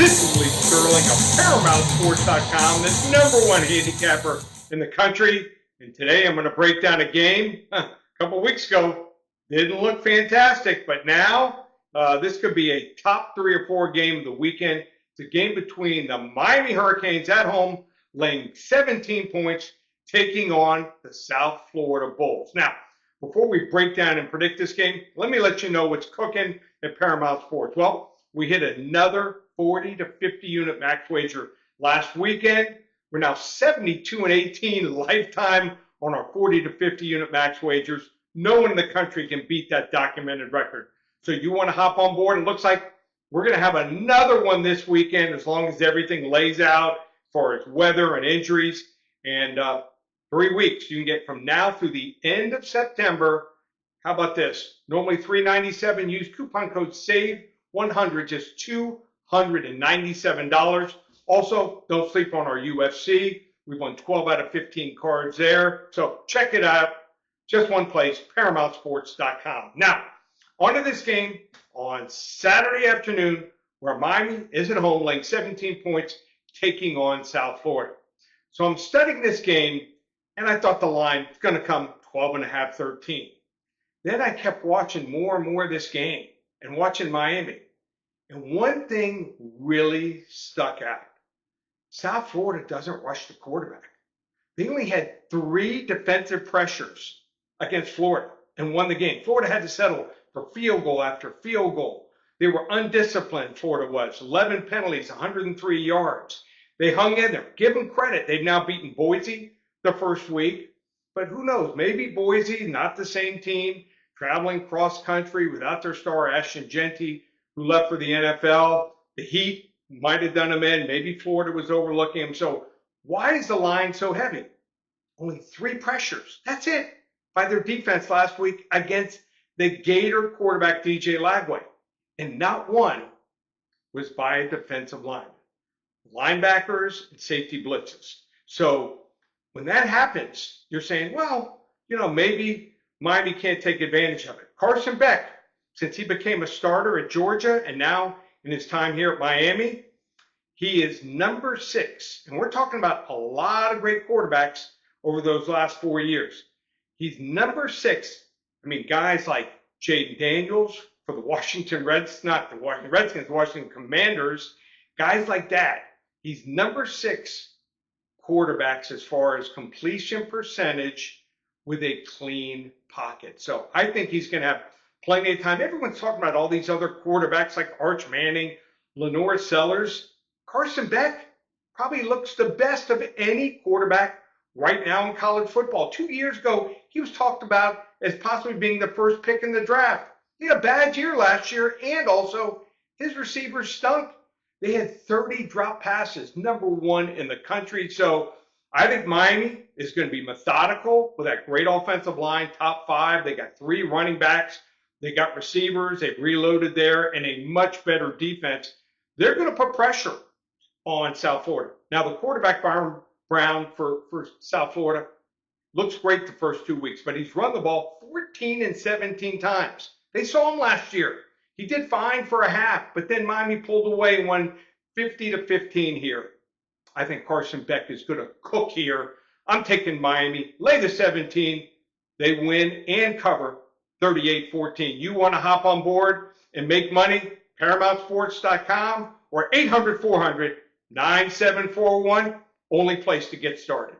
This is Lee Sterling of ParamountSports.com, the #1 handicapper in the country. And today I'm going to break down a game. A couple weeks ago, didn't look fantastic, but now this could be a top 3 or 4 game of the weekend. It's a game between the Miami Hurricanes at home, laying 17 points, taking on the South Florida Bulls. Now, before we break down and predict this game, let me let you know what's cooking at Paramount Sports. Well, we hit another 40 to 50 unit max wager last weekend. We're now 72-18 lifetime on our 40 to 50 unit max wagers. No one in the country can beat that documented record. So you want to hop on board? It looks like we're going to have another one this weekend as long as everything lays out for its weather and injuries. And 3 weeks. You can get from now through the end of September. How about this? Normally $397. Use coupon code SAVE100, just $297. Also, don't sleep on our UFC. We've won 12 out of 15 cards there. So check it out. Just one place, ParamountSports.com. Now, on to this game on Saturday afternoon, where Miami is at home, laying 17 points, taking on South Florida. So I'm studying this game, and I thought the line was going to come 12.5, 13. Then I kept watching more and more of this game and watching Miami. And one thing really stuck out. South Florida doesn't rush the quarterback. They only had 3 defensive pressures against Florida and won the game. Florida had to settle for field goal after field goal. They were undisciplined, Florida was. 11 penalties, 103 yards. They hung in there. Give them credit. They've now beaten Boise the first week. But who knows? Maybe Boise, not the same team, traveling cross country without their star Ashton Genty, who left for the NFL. The Heat might have done him in. Maybe Florida was overlooking him. So why is the line so heavy? Only 3 pressures. That's it. By their defense last week against the Gator quarterback DJ Lagway. And not one was by a defensive line. Linebackers and safety blitzes. So when that happens, you're saying, well, maybe Miami can't take advantage of it. Carson Beck, since he became a starter at Georgia and now in his time here at Miami, he is number 6. And we're talking about a lot of great quarterbacks over those last 4 years. He's number 6. I mean, guys like Jaden Daniels for the Washington Redskins, not the Washington Redskins, the Washington Commanders, guys like that. He's number 6 quarterbacks as far as completion percentage with a clean pocket. So I think he's going to have plenty of time. Everyone's talking about all these other quarterbacks like Arch Manning, Lenore Sellers. Carson Beck probably looks the best of any quarterback right now in college football. 2 years ago, he was talked about as possibly being the first pick in the draft. He had a bad year last year, and also his receivers stunk. They had 30 drop passes, number 1 in the country. So I think Miami is going to be methodical with that great offensive line, top 5. They got 3 running backs. They got receivers. They've reloaded there, and a much better defense. They're going to put pressure on South Florida. Now, the quarterback, Brown, for South Florida, looks great the first 2 weeks, but he's run the ball 14 and 17 times. They saw him last year. He did fine for a half, but then Miami pulled away and won 50-15 here. I think Carson Beck is going to cook here. I'm taking Miami. Lay the 17. They win and cover 38-14. You want to hop on board and make money? ParamountSports.com or 800-400-9741. Only place to get started.